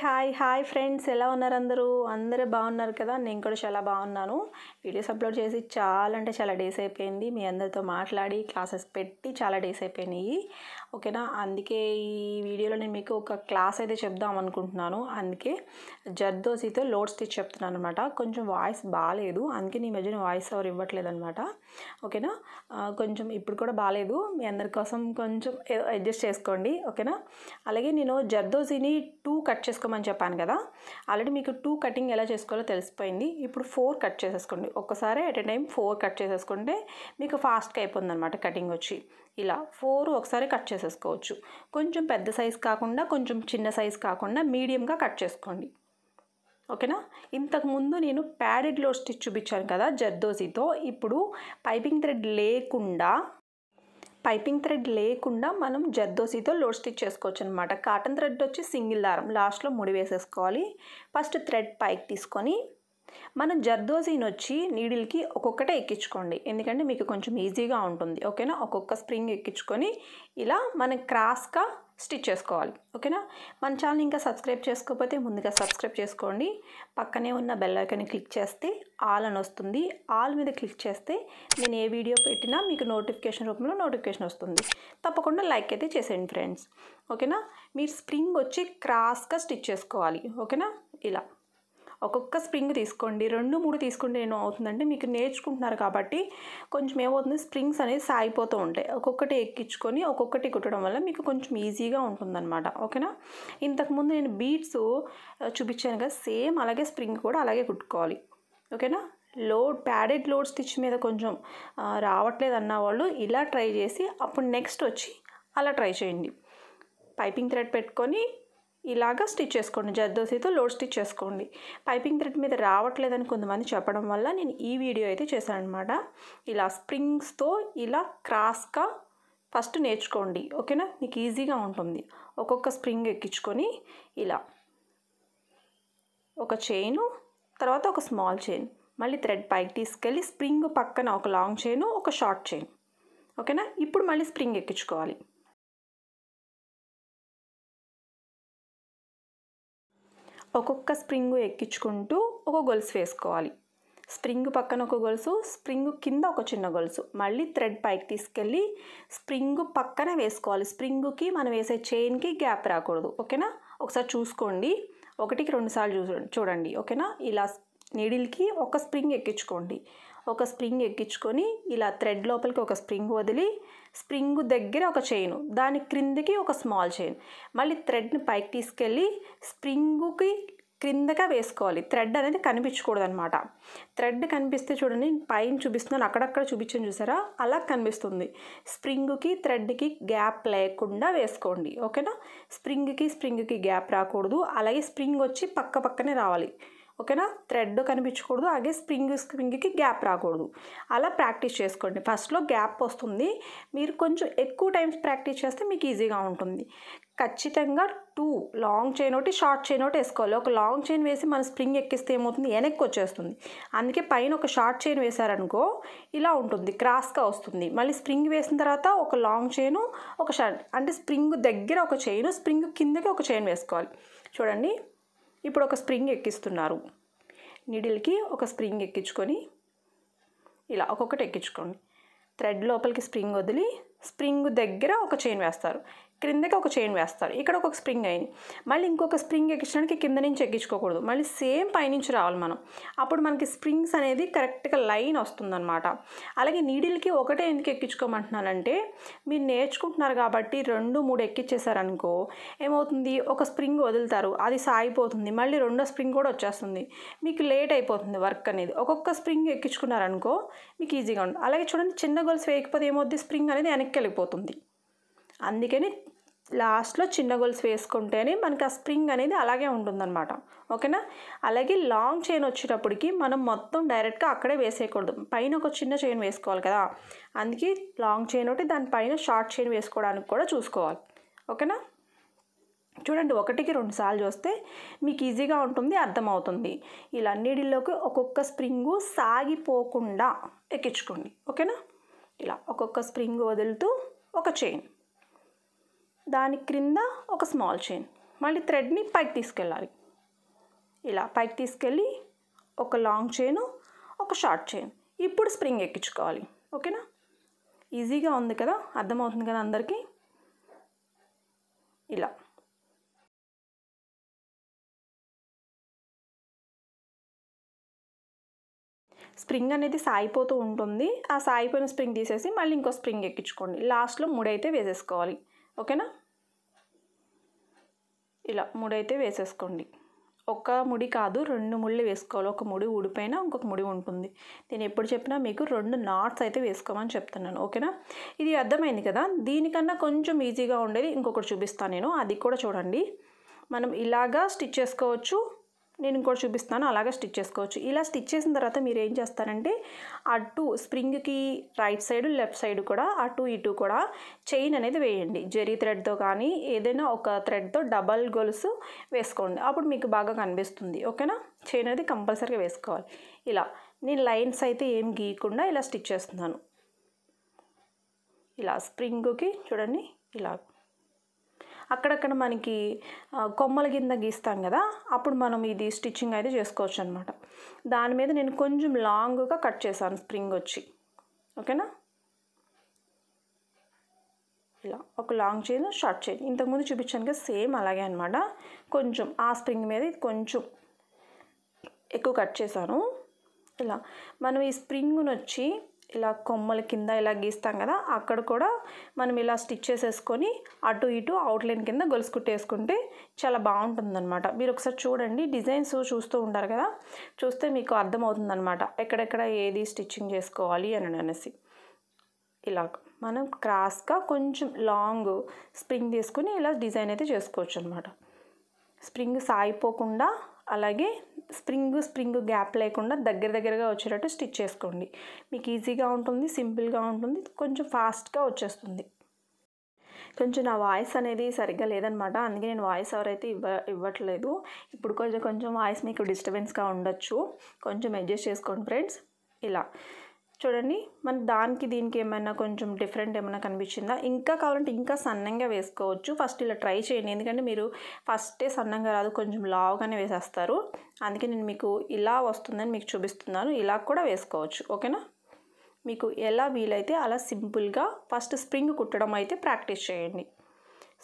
Hi friends, ఎలా ఉన్నారు అందరూ బాగున్నారు కదా. నేను కూడా చాలా బాగున్నాను. వీడియోస్ అప్లోడ్ చేసి చాలా డేస్ అయిపోయింది. మీ అందరితో మాట్లాడి క్లాసెస్ పెట్టి చాలా డేస్ అయిపోయినాయి. ఓకేనా, అందుకే ఈ వీడియోలో నేను మీకు ఒక క్లాస్ అయితే చెప్దాం అనుకుంటున్నాను. అందుకే జర్దోసితో లోడ్ స్టిచ్ చెప్తున్నాను అనమాట. కొంచెం వాయిస్ బాగాలేదు, అందుకే ఈ మధ్యన వాయిస్ ఓవర్ ఇవ్వట్లేదు అనమాట. ఓకేనా, కొంచెం ఇప్పుడు కూడా బాగాలేదు, మీ అందరి కోసం కొంచెం అడ్జస్ట్ చేసుకోండి. ఓకేనా, అలాగే నేను జర్దోసిని 2 కట్ చేసుకోమని చెప్పాను కదా. ఆల్రెడీ మీకు 2 కటింగ్ ఎలా చేసుకోవాలో తెలిసిపోయింది. ఇప్పుడు 4 కట్ చేసేసుకోండి. ఒక్కసారి ఎట్ ఎ టైం 4 కట్ చేసేసుకుంటే మీకు ఫాస్ట్గా అయిపోతుంది అనమాట. కటింగ్ వచ్చి ఇలా 4 ఒకసారి కట్ చేసేసుకోవచ్చు. కొంచెం పెద్ద సైజ్ కాకుండా, కొంచెం చిన్న సైజ్ కాకుండా మీడియంగా కట్ చేసుకోండి. ఓకేనా, ఇంతకుముందు నేను ప్యాడెడ్ లోడ్ స్టిచ్ చూపించాను కదా జర్దోసితో. ఇప్పుడు పైపింగ్ థ్రెడ్ లేకుండా మనం జర్దోసితో లోడ్ స్టిచ్ చేసుకోవచ్చు అనమాట. కాటన్ థ్రెడ్ వచ్చి సింగిల్ దారం లాస్ట్లో ముడి వేసేసుకోవాలి. ఫస్ట్ థ్రెడ్ పైకి తీసుకొని మనం జర్దోసిని వచ్చి నీడిల్కి ఒక్కొక్కటే ఎక్కించుకోండి, ఎందుకంటే మీకు కొంచెం ఈజీగా ఉంటుంది. ఓకేనా, ఒక్కొక్క స్ప్రింగ్ ఎక్కించుకొని ఇలా మనం క్రాస్గా స్టిచ్ చేసుకోవాలి. ఓకేనా, మన ఛానల్ ఇంకా సబ్స్క్రైబ్ చేసుకోకపోతే ముందుగా సబ్స్క్రైబ్ చేసుకోండి. పక్కనే ఉన్న బెల్ ఐకాన్ని క్లిక్ చేస్తే ఆల్ అని వస్తుంది. ఆల్ మీద క్లిక్ చేస్తే నేను ఏ వీడియో పెట్టినా మీకు నోటిఫికేషన్ రూపంలో నోటిఫికేషన్ వస్తుంది. తప్పకుండా లైక్ అయితే చేసేయండి ఫ్రెండ్స్. ఓకేనా, మీరు స్ప్రింగ్ వచ్చి క్రాస్గా స్టిచ్ చేసుకోవాలి. ఓకేనా, ఇలా ఒక్కొక్క స్ప్రింగ్ తీసుకోండి. 2-3 తీసుకుంటే ఏమో అవుతుందంటే, మీకు నేర్చుకుంటున్నారు కాబట్టి కొంచెం ఏమవుతుంది, స్ప్రింగ్స్ అనేది సాగిపోతూ ఉంటాయి. ఒక్కొక్కటి ఎక్కించుకొని ఒక్కొక్కటి కుట్టడం వల్ల మీకు కొంచెం ఈజీగా ఉంటుందన్నమాట. ఓకేనా, ఇంతకుముందు నేను బీడ్స్ చూపించాను కదా, సేమ్ అలాగే స్ప్రింగ్ కూడా అలాగే కుట్టుకోవాలి. ఓకేనా, ప్యాడెడ్ లోడ్ స్టిచ్ మీద కొంచెం రావట్లేదు అన్న వాళ్ళు ఇలా ట్రై చేసి అప్పుడు నెక్స్ట్ వచ్చి అలా ట్రై చేయండి. పైపింగ్ థ్రెడ్ పెట్టుకొని ఇలాగా స్టిచ్ చేసుకోండి. జర్దోసితో లోడ్ స్టిచ్ చేసుకోండి. పైపింగ్ థ్రెడ్ మీద రావట్లేదని కొంతమంది చెప్పడం వల్ల నేను ఈ వీడియో అయితే చేశాను అనమాట. ఇలా స్ప్రింగ్స్తో ఇలా క్రాస్గా ఫస్ట్ నేర్చుకోండి. ఓకేనా, మీకు ఈజీగా ఉంటుంది. ఒక్కొక్క స్ప్రింగ్ ఎక్కించుకొని ఇలా ఒక చైను, తర్వాత ఒక స్మాల్ చైన్, మళ్ళీ థ్రెడ్ పైకి తీసుకెళ్ళి స్ప్రింగ్ పక్కన ఒక లాంగ్ చైను, ఒక షార్ట్ చైన్. ఓకేనా, ఇప్పుడు మళ్ళీ స్ప్రింగ్ ఎక్కించుకోవాలి. ఒక్కొక్క స్ప్రింగ్ ఎక్కించుకుంటూ ఒక గొలుసు వేసుకోవాలి. స్ప్రింగ్ పక్కన ఒక గొలుసు, స్ప్రింగ్ కింద ఒక చిన్న గొలుసు, మళ్ళీ థ్రెడ్ పైకి తీసుకెళ్ళి స్ప్రింగ్ పక్కన వేసుకోవాలి. స్ప్రింగ్కి మనం వేసే చైన్కి గ్యాప్ రాకూడదు. ఓకేనా, ఒకసారి చూసుకోండి, 1కి 2 సార్లు చూడండి. ఓకేనా, ఇలా నీడిల్కి ఒక స్ప్రింగ్ ఎక్కించుకోండి. ఒక స్ప్రింగ్ ఎక్కించుకొని ఇలా థ్రెడ్ లోపలికి ఒక స్ప్రింగ్ వదిలి స్ప్రింగ్ దగ్గర ఒక చైను, దాని క్రిందకి ఒక స్మాల్ చైన్, మళ్ళీ థ్రెడ్ని పైకి తీసుకెళ్ళి స్ప్రింగుకి క్రిందగా వేసుకోవాలి. థ్రెడ్ అనేది కనిపించకూడదు అనమాట. థ్రెడ్ కనిపిస్తే చూడండి, పైన చూపిస్తున్నాను, అక్కడక్కడ చూపించాను చూసారా, అలా కనిపిస్తుంది. స్ప్రింగ్కి థ్రెడ్కి గ్యాప్ లేకుండా వేసుకోండి. ఓకేనా, స్ప్రింగ్కి గ్యాప్ రాకూడదు. అలాగే స్ప్రింగ్ వచ్చి పక్కనే రావాలి. ఓకేనా, థ్రెడ్ కనిపించకూడదు, అలాగే స్ప్రింగ్కి గ్యాప్ రాకూడదు. అలా ప్రాక్టీస్ చేసుకోండి. ఫస్ట్లో గ్యాప్ వస్తుంది, మీరు కొంచెం ఎక్కువ టైమ్స్ ప్రాక్టీస్ చేస్తే మీకు ఈజీగా ఉంటుంది. ఖచ్చితంగా 2 లాంగ్ చైన్ ఒకటి, షార్ట్ చైన్ ఒకటి వేసుకోవాలి. ఒక లాంగ్ చైన్ వేసి మన స్ప్రింగ్ ఎక్కిస్తే ఏమవుతుంది, వెనక్కి వచ్చేస్తుంది. అందుకే పైన ఒక షార్ట్ చైన్ వేసారనుకో ఇలా ఉంటుంది, క్రాస్గా వస్తుంది. మళ్ళీ స్ప్రింగ్ వేసిన తర్వాత ఒక లాంగ్ చైను, ఒక షార్ట్, అంటే స్ప్రింగ్ దగ్గర ఒక చైను, స్ప్రింగ్ కిందకి ఒక చైన్ వేసుకోవాలి. చూడండి, ఇప్పుడు ఒక స్ప్రింగ్ ఎక్కిస్తున్నారు. నీడిల్కి ఒక స్ప్రింగ్ ఎక్కించుకొని ఇలా ఒక్కొక్కటి ఎక్కించుకోండి. థ్రెడ్ లోపలికి స్ప్రింగ్ వదిలి స్ప్రింగ్ దగ్గర ఒక చైన్ వేస్తారు, క్రిందకి ఒక చైన్ వేస్తారు. ఇక్కడ ఒక స్ప్రింగ్ అయింది, మళ్ళీ ఇంకొక స్ప్రింగ్ ఎక్కించడానికి కింద నుంచి ఎక్కించుకోకూడదు, మళ్ళీ సేమ్ పైనుంచి రావాలి మనం. అప్పుడు మనకి స్ప్రింగ్స్ అనేది కరెక్ట్గా లైన్ వస్తుందన్నమాట. అలాగే నీడిల్కి ఒకటే ఎందుకు ఎక్కించుకోమంటున్నానంటే, మీరు నేర్చుకుంటున్నారు కాబట్టి 2-3 ఎక్కించేసారనుకో ఏమవుతుంది, ఒక స్ప్రింగ్ వదులుతారు, అది సాగిపోతుంది, మళ్ళీ రెండో స్ప్రింగ్ కూడా వచ్చేస్తుంది, మీకు లేట్ అయిపోతుంది వర్క్ అనేది. ఒక్కొక్క స్ప్రింగ్ ఎక్కించుకున్నారనుకో మీకు ఈజీగా ఉంటుంది. అలాగే చూడండి, చిన్న గొలుసు వేయకపోతే ఏమవుతుంది, స్ప్రింగ్ అనేది వెనక్కి వెళ్ళిపోతుంది. అందుకని లాస్ట్లో చిన్న గొలుసు వేసుకుంటేనే మనకి ఆ స్ప్రింగ్ అనేది అలాగే ఉంటుందన్నమాట. ఓకేనా, అలాగే లాంగ్ చైన్ వచ్చేటప్పటికి మనం మొత్తం డైరెక్ట్గా అక్కడే వేసేయకూడదు, పైన ఒక చిన్న చైన్ వేసుకోవాలి కదా. అందుకే లాంగ్ చైన్ ఒకటి, దానిపైన షార్ట్ చైన్ వేసుకోవడానికి కూడా చూసుకోవాలి. ఓకేనా, చూడండి, 1కి 2 సార్లు చూస్తే మీకు ఈజీగా ఉంటుంది, అర్థమవుతుంది. ఇలా నీడిల్లోకి ఒక్కొక్క స్ప్రింగు సాగిపోకుండా ఎక్కించుకోండి. ఓకేనా, ఇలా ఒక్కొక్క స్ప్రింగ్ వదులుతూ ఒక చైన్, దాని క్రింద ఒక స్మాల్ చైన్, మళ్ళీ థ్రెడ్ని పైకి తీసుకెళ్ళాలి. ఇలా పైకి తీసుకెళ్ళి ఒక లాంగ్ చైన్, ఒక షార్ట్ చైన్. ఇప్పుడు స్ప్రింగ్ ఎక్కించుకోవాలి. ఓకేనా? ఈజీగా ఉంది కదా, అర్థమవుతుంది కదా అందరికీ. ఇలా స్ప్రింగ్ అనేది సాగిపోతూ ఉంటుంది. ఆ సాగిపోయిన స్ప్రింగ్ తీసేసి మళ్ళీ ఇంకో స్ప్రింగ్ ఎక్కించుకోండి. లాస్ట్లో 3 అయితే వేసేసుకోవాలి. ఓకేనా? ఇలా 3 అయితే వేసేసుకోండి. ఒక ముడి కాదు, 2 ముళ్ళు వేసుకోవాలి. ఒక ముడి ఊడిపోయినా ఇంకొక ముడి ఉంటుంది. నేను ఎప్పుడు చెప్పినా మీకు 2 నాట్స్ అయితే వేసుకోమని చెప్తున్నాను. ఓకేనా? ఇది అర్థమైంది కదా. దీనికన్నా కొంచెం ఈజీగా ఉండేది ఇంకొకటి చూపిస్తాను నేను, అది కూడా చూడండి. మనం ఇలాగా స్టిచ్ చేసుకోవచ్చు. నేను ఇంకోటి చూపిస్తాను, అలాగే స్టిచ్ చేసుకోవచ్చు. ఇలా స్టిచ్ చేసిన తర్వాత మీరు ఏం చేస్తారంటే అటు స్ప్రింగ్కి రైట్ సైడ్ లెఫ్ట్ సైడ్ కూడా అటు ఇటు కూడా చైన్ అనేది వేయండి. జరీ థ్రెడ్తో కానీ ఏదైనా ఒక థ్రెడ్తో డబల్ గొలుసు వేసుకోండి. అప్పుడు మీకు బాగా కనిపిస్తుంది. ఓకేనా? చైన్ అనేది కంపల్సరీగా వేసుకోవాలి. ఇలా నేను లైన్స్ అయితే ఏం గీయకుండా ఇలా స్టిచ్ చేస్తున్నాను. ఇలా స్ప్రింగ్కి చూడండి, ఇలా అక్కడక్కడ మనకి కొమ్మల కింద గీస్తాం కదా, అప్పుడు మనం ఇది స్టిచ్చింగ్ అయితే చేసుకోవచ్చు అనమాట. దాని మీద నేను కొంచెం లాంగ్గా కట్ చేశాను స్ప్రింగ్ వచ్చి. ఓకేనా? ఇలా ఒక లాంగ్ చైన్, షార్ట్ చైన్ ఇంతకుముందు చూపించాను కదా, సేమ్ అలాగే అనమాట. కొంచెం ఆ స్ప్రింగ్ మీద కొంచెం ఎక్కువ కట్ చేశాను. ఇలా మనం ఈ స్ప్రింగ్ను వచ్చి ఇలా కొమ్మల కింద ఇలా గీస్తాం కదా, అక్కడ కూడా మనం ఇలా స్టిచ్ చేసేసుకొని అటు ఇటు అవుట్లైన్ కింద గొలుసు కుట్టేసుకుంటే చాలా బాగుంటుందన్నమాట. మీరు ఒకసారి చూడండి, డిజైన్స్ చూస్తూ ఉంటారు కదా, చూస్తే మీకు అర్థమవుతుందన్నమాట ఎక్కడెక్కడ ఏది స్టిచ్చింగ్ చేసుకోవాలి అని అనేసి. ఇలా మనం క్రాస్గా కొంచెం లాంగ్ స్ప్రింగ్ తీసుకుని ఇలా డిజైన్ అయితే చేసుకోవచ్చు అనమాట. స్ప్రింగ్ సాగిపోకుండా, అలాగే స్ప్రింగ్ గ్యాప్ లేకుండా దగ్గరగా వచ్చేటట్టు స్టిచ్ చేసుకోండి. మీకు ఈజీగా ఉంటుంది, సింపుల్గా ఉంటుంది, కొంచెం ఫాస్ట్గా వచ్చేస్తుంది. కొంచెం నా వాయిస్ అనేది సరిగ్గా లేదనమాట, అందుకే నేను వాయిస్ ఓవర్ అయితే ఇవ్వట్లేదు. ఇప్పుడు కొంచెం వాయిస్ మీకు డిస్టర్బెన్స్గా ఉండొచ్చు, కొంచెం అడ్జస్ట్ చేసుకోండి ఫ్రెండ్స్. ఇలా చూడండి, మన దానికి దీనికి ఏమైనా కొంచెం డిఫరెంట్ ఏమైనా కనిపించిందా? ఇంకా కావాలంటే ఇంకా సన్నంగా వేసుకోవచ్చు. ఫస్ట్ ఇలా ట్రై చేయండి, ఎందుకంటే మీరు ఫస్టే సన్నంగా రాదు, కొంచెం లావుగానే వేసేస్తారు. అందుకే నేను మీకు ఇలా వస్తుందని మీకు చూపిస్తున్నాను. ఇలా కూడా వేసుకోవచ్చు. ఓకేనా? మీకు ఎలా వీలైతే అలా సింపుల్గా ఫస్ట్ స్ప్రింగ్ కుట్టడం అయితే ప్రాక్టీస్ చేయండి.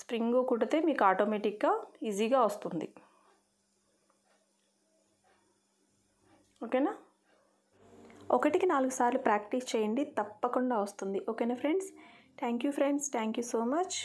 స్ప్రింగ్ కుట్టితే మీకు ఆటోమేటిక్గా ఈజీగా వస్తుంది. ఓకేనా? 1కి 4 సార్లు ప్రాక్టీస్ చేయండి, తప్పకుండా వస్తుంది. ఓకేనా friends? Thank you friends, thank you so much.